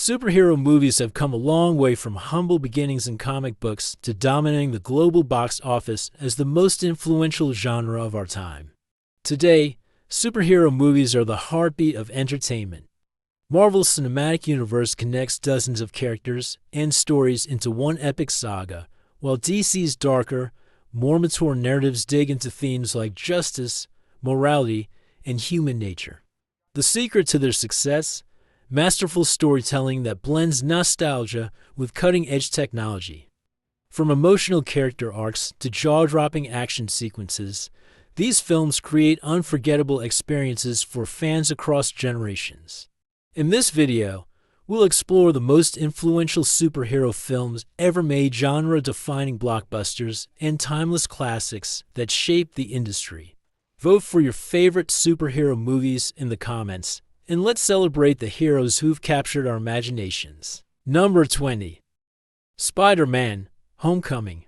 Superhero movies have come a long way from humble beginnings in comic books to dominating the global box office as the most influential genre of our time. Today, superhero movies are the heartbeat of entertainment. Marvel's cinematic universe connects dozens of characters and stories into one epic saga, while DC's darker, more mature narratives dig into themes like justice, morality, and human nature. The secret to their success? Masterful storytelling that blends nostalgia with cutting-edge technology. From emotional character arcs to jaw-dropping action sequences, these films create unforgettable experiences for fans across generations. In this video, we'll explore the most influential superhero films ever made, genre-defining blockbusters, and timeless classics that shaped the industry. Vote for your favorite superhero movies in the comments, and let's celebrate the heroes who've captured our imaginations. Number 20. SpiderMan Homecoming.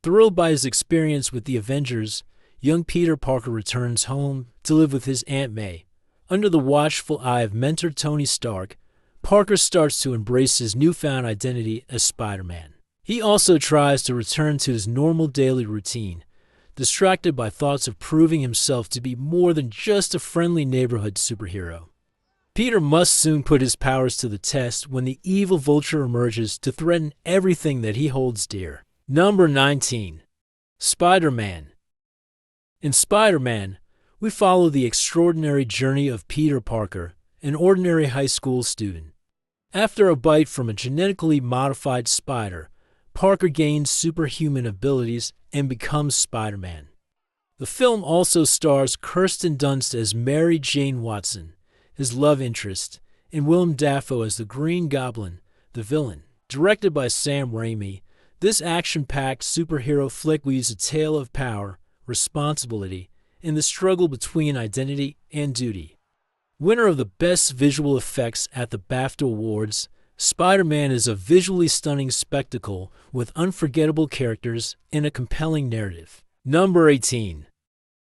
Thrilled by his experience with the Avengers, young Peter Parker returns home to live with his Aunt May. Under the watchful eye of mentor Tony Stark, Parker starts to embrace his newfound identity as Spider-Man. He also tries to return to his normal daily routine, distracted by thoughts of proving himself to be more than just a friendly neighborhood superhero. Peter must soon put his powers to the test when the evil Vulture emerges to threaten everything that he holds dear. Number 19. Spider-Man. In Spider-Man, we follow the extraordinary journey of Peter Parker, an ordinary high school student. After a bite from a genetically modified spider, Parker gains superhuman abilities and becomes Spider-Man. The film also stars Kirsten Dunst as Mary Jane Watson, his love interest, and Willem Dafoe as the Green Goblin, the villain. Directed by Sam Raimi, this action-packed superhero flick weaves a tale of power, responsibility, and the struggle between identity and duty. Winner of the Best Visual Effects at the BAFTA Awards, Spider-Man is a visually stunning spectacle with unforgettable characters and a compelling narrative. Number 18.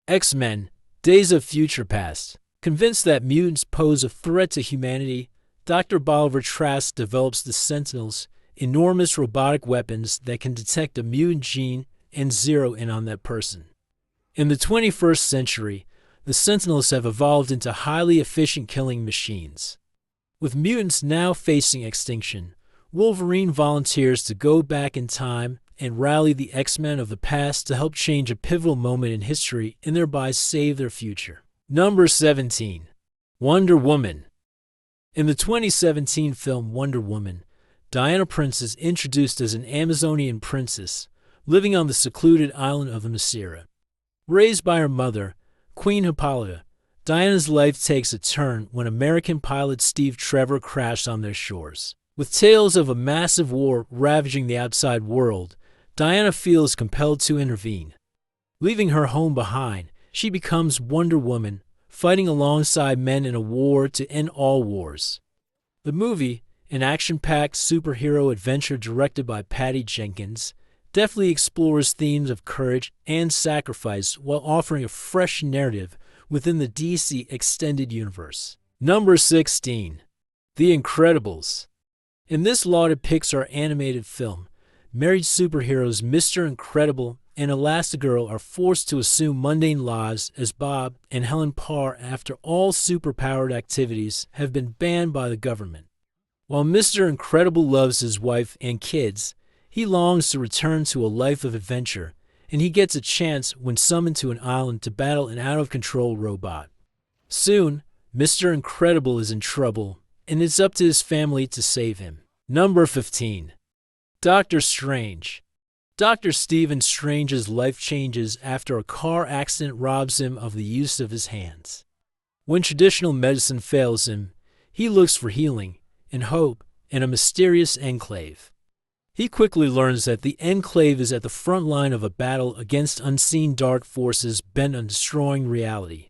XMen, Days of Future Past. Convinced that mutants pose a threat to humanity, Dr. Bolivar Trask develops the Sentinels, enormous robotic weapons that can detect a mutant gene and zero in on that person. In the 21st century, the Sentinels have evolved into highly efficient killing machines. With mutants now facing extinction, Wolverine volunteers to go back in time and rally the X-Men of the past to help change a pivotal moment in history and thereby save their future. Number 17. Wonder Woman. In the 2017 film Wonder Woman, Diana Prince is introduced as an Amazonian princess living on the secluded island of Masira. Raised by her mother, Queen Hippolyta, Diana's life takes a turn when American pilot Steve Trevor crashed on their shores. With tales of a massive war ravaging the outside world, Diana feels compelled to intervene. Leaving her home behind, she becomes Wonder Woman, fighting alongside men in a war to end all wars. The movie, an action-packed superhero adventure directed by Patty Jenkins, deftly explores themes of courage and sacrifice while offering a fresh narrative within the DC Extended Universe. Number 16. The Incredibles. In this lauded Pixar animated film, married superheroes Mr. Incredible and Elastigirl are forced to assume mundane lives as Bob and Helen Parr after all superpowered activities have been banned by the government. While Mr. Incredible loves his wife and kids, he longs to return to a life of adventure, and he gets a chance when summoned to an island to battle an out-of-control robot. Soon, Mr. Incredible is in trouble, and it's up to his family to save him. Number 15. Doctor Strange. Dr. Stephen Strange's life changes after a car accident robs him of the use of his hands. When traditional medicine fails him, he looks for healing and hope in a mysterious enclave. He quickly learns that the Enclave is at the front line of a battle against unseen dark forces bent on destroying reality.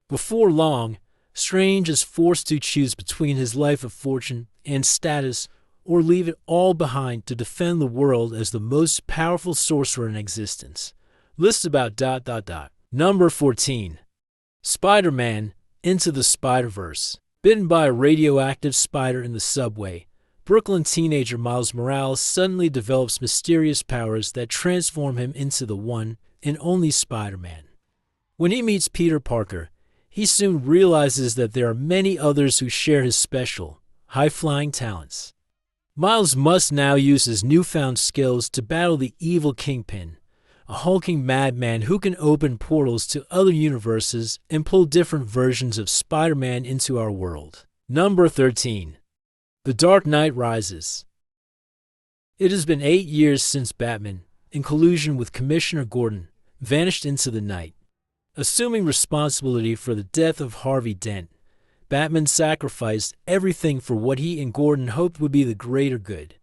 Before long, Strange is forced to choose between his life of fortune and status or leave it all behind to defend the world as the most powerful sorcerer in existence. List about ... Number 14. Spider-Man Into the Spiderverse. Bitten by a radioactive spider in the subway, Brooklyn teenager Miles Morales suddenly develops mysterious powers that transform him into the one and only Spider-Man. When he meets Peter Parker, he soon realizes that there are many others who share his special, high-flying talents. Miles must now use his newfound skills to battle the evil Kingpin, a hulking madman who can open portals to other universes and pull different versions of Spider-Man into our world. Number 13. The Dark Knight Rises. It has been 8 years since Batman, in collusion with Commissioner Gordon, vanished into the night. Assuming responsibility for the death of Harvey Dent, Batman sacrificed everything for what he and Gordon hoped would be the greater good.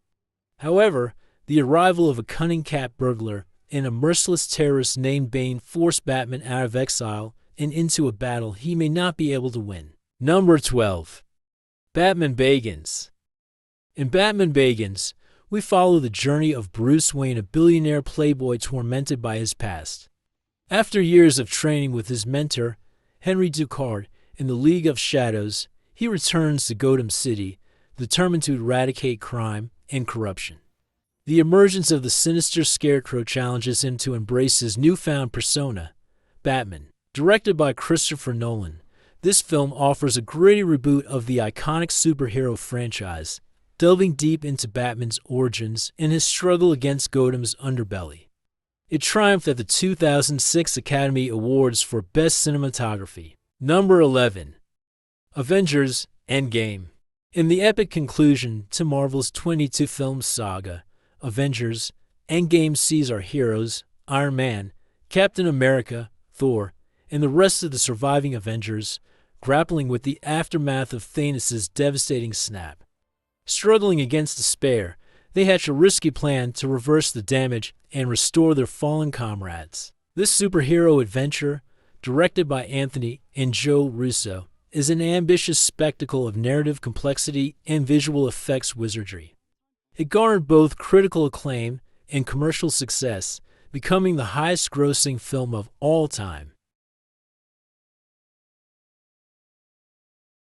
However, the arrival of a cunning cat burglar and a merciless terrorist named Bane forced Batman out of exile and into a battle he may not be able to win. Number 12. Batman Begins. In Batman Begins, we follow the journey of Bruce Wayne, a billionaire playboy tormented by his past. After years of training with his mentor, Henry Ducard, in the League of Shadows, he returns to Gotham City, determined to eradicate crime and corruption. The emergence of the sinister Scarecrow challenges him to embrace his newfound persona, Batman. Directed by Christopher Nolan, this film offers a gritty reboot of the iconic superhero franchise, delving deep into Batman's origins and his struggle against Gotham's underbelly. It triumphed at the 2006 Academy Awards for Best Cinematography. Number 11. Avengers Endgame. In the epic conclusion to Marvel's 22-film saga, Avengers Endgame sees our heroes, Iron Man, Captain America, Thor, and the rest of the surviving Avengers, grappling with the aftermath of Thanos' devastating snap. Struggling against despair, they hatch a risky plan to reverse the damage and restore their fallen comrades. This superhero adventure, directed by Anthony and Joe Russo, is an ambitious spectacle of narrative complexity and visual effects wizardry. It garnered both critical acclaim and commercial success, becoming the highest-grossing film of all time.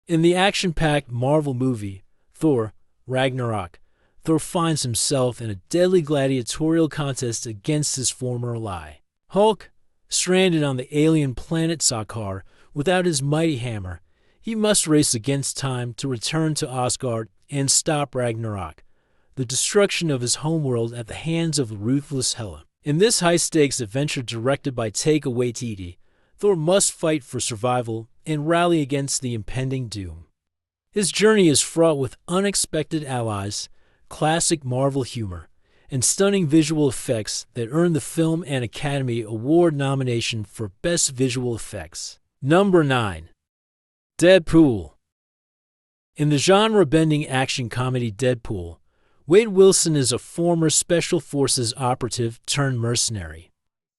In the action-packed Marvel movie, Thor Ragnarok, Thor finds himself in a deadly gladiatorial contest against his former ally. Hulk, stranded on the alien planet Sakaar without his mighty hammer, he must race against time to return to Asgard and stop Ragnarok, the destruction of his homeworld at the hands of the ruthless Hela. In this high-stakes adventure directed by Taika Waititi, Thor must fight for survival and rally against the impending doom. His journey is fraught with unexpected allies, classic Marvel humor, and stunning visual effects that earned the film an Academy Award nomination for Best Visual Effects. Number 9. Deadpool. In the genre-bending action comedy Deadpool, Wade Wilson is a former Special Forces operative turned mercenary.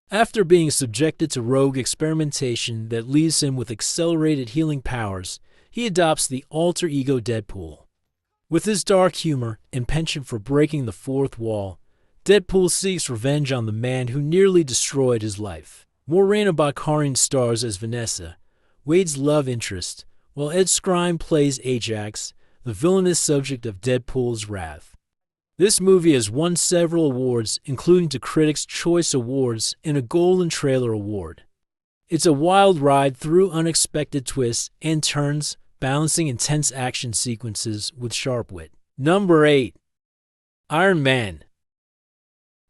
After being subjected to rogue experimentation that leaves him with accelerated healing powers, he adopts the alter ego Deadpool. With his dark humor and penchant for breaking the fourth wall, Deadpool seeks revenge on the man who nearly destroyed his life. Morena Baccarin stars as Vanessa, Wade's love interest, while Ed Skrein plays Ajax, the villainous subject of Deadpool's wrath. This movie has won several awards, including the Critics' Choice Awards and a Golden Trailer Award. It's a wild ride through unexpected twists and turns, balancing intense action sequences with sharp wit. Number 8. Iron Man.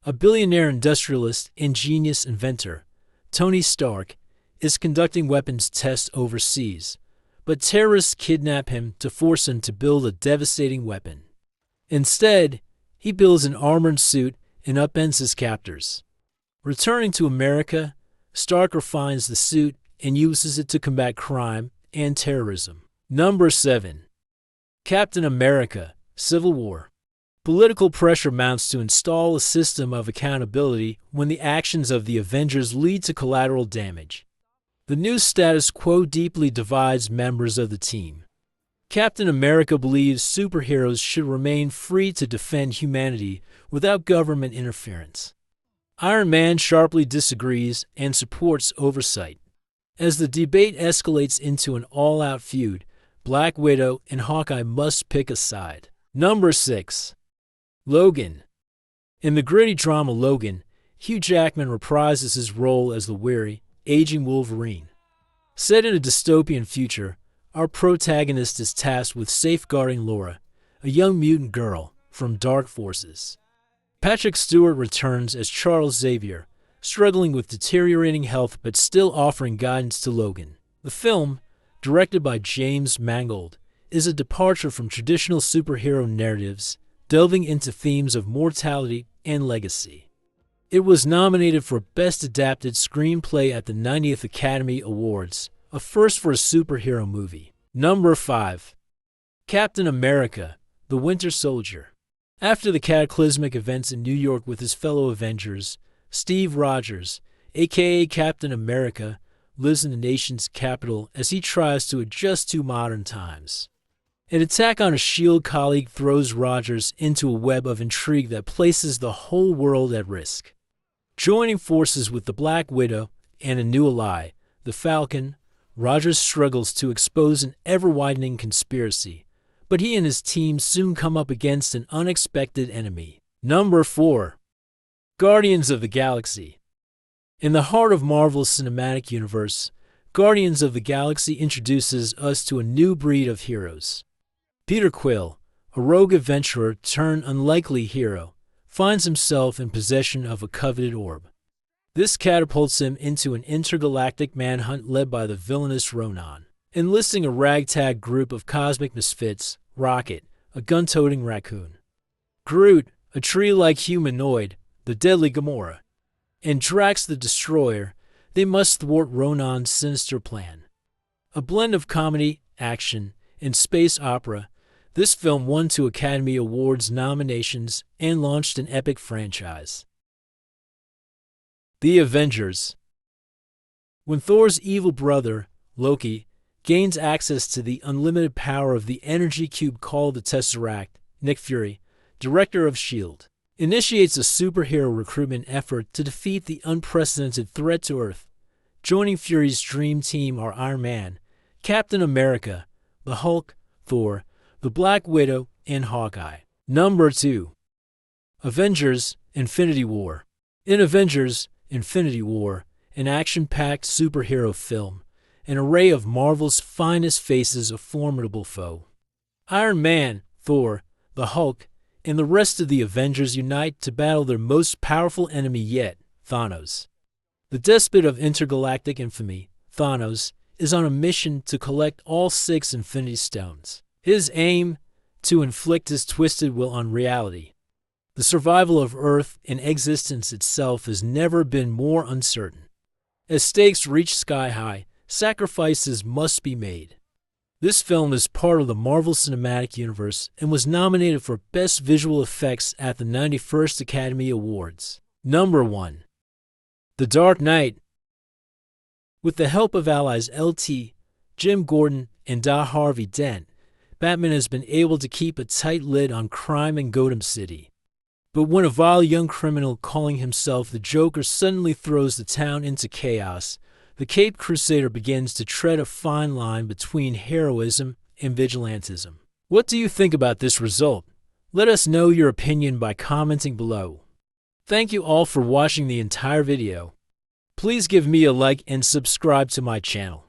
A billionaire industrialist and genius inventor, Tony Stark, is conducting weapons tests overseas, but terrorists kidnap him to force him to build a devastating weapon. Instead, he builds an armored suit and upends his captors. Returning to America, Stark refines the suit and uses it to combat crime and terrorism. Number 7. Captain America: Civil War. Political pressure mounts to install a system of accountability when the actions of the Avengers lead to collateral damage. The new status quo deeply divides members of the team. Captain America believes superheroes should remain free to defend humanity without government interference. Iron Man sharply disagrees and supports oversight. As the debate escalates into an all-out feud, Black Widow, and Hawkeye must pick a side. Number 6. Logan. In the gritty drama Logan, Hugh Jackman reprises his role as the weary, aging Wolverine. Set in a dystopian future, our protagonist is tasked with safeguarding Laura, a young mutant girl, from dark forces. Patrick Stewart returns as Charles Xavier, struggling with deteriorating health but still offering guidance to Logan. The film, directed by James Mangold, is a departure from traditional superhero narratives, delving into themes of mortality and legacy. It was nominated for Best Adapted Screenplay at the 90th Academy Awards, a first for a superhero movie. Number 5. Captain America, the Winter Soldier. After the cataclysmic events in New York with his fellow Avengers, Steve Rogers, aka Captain America, lives in the nation's capital as he tries to adjust to modern times. An attack on a S.H.I.E.L.D. colleague throws Rogers into a web of intrigue that places the whole world at risk. Joining forces with the Black Widow and a new ally, the Falcon, Rogers struggles to expose an ever-widening conspiracy, but he and his team soon come up against an unexpected enemy. Number 4. Guardians of the Galaxy. In the heart of Marvel's cinematic universe, Guardians of the Galaxy introduces us to a new breed of heroes. Peter Quill, a rogue adventurer turned unlikely hero, finds himself in possession of a coveted orb. This catapults him into an intergalactic manhunt led by the villainous Ronan. Enlisting a ragtag group of cosmic misfits, Rocket, a gun-toting raccoon, Groot, a tree-like humanoid, the deadly Gamora, and Drax the Destroyer, they must thwart Ronan's sinister plan. A blend of comedy, action, and space opera, this film won 2 Academy Awards nominations and launched an epic franchise. The Avengers. When Thor's evil brother, Loki, gains access to the unlimited power of the energy cube called the Tesseract, Nick Fury, director of S.H.I.E.L.D., initiates a superhero recruitment effort to defeat the unprecedented threat to Earth. Joining Fury's dream team are Iron Man, Captain America, the Hulk, Thor, the Black Widow, and Hawkeye. Number 2. Avengers Infinity War. In Avengers Infinity War, an action-packed superhero film, an array of Marvel's finest faces a formidable foe. Iron Man, Thor, the Hulk, and the rest of the Avengers unite to battle their most powerful enemy yet, Thanos. The despot of intergalactic infamy, Thanos, is on a mission to collect all 6 Infinity Stones. His aim, to inflict his twisted will on reality. The survival of Earth and existence itself has never been more uncertain. As stakes reach sky high, sacrifices must be made. This film is part of the Marvel Cinematic Universe and was nominated for Best Visual Effects at the 91st Academy Awards. Number 1. The Dark Knight. With the help of allies L.T., Jim Gordon, and Harvey Dent, Batman has been able to keep a tight lid on crime in Gotham City. But when a vile young criminal calling himself the Joker suddenly throws the town into chaos, the Caped Crusader begins to tread a fine line between heroism and vigilantism. What do you think about this result? Let us know your opinion by commenting below. Thank you all for watching the entire video. Please give me a like and subscribe to my channel.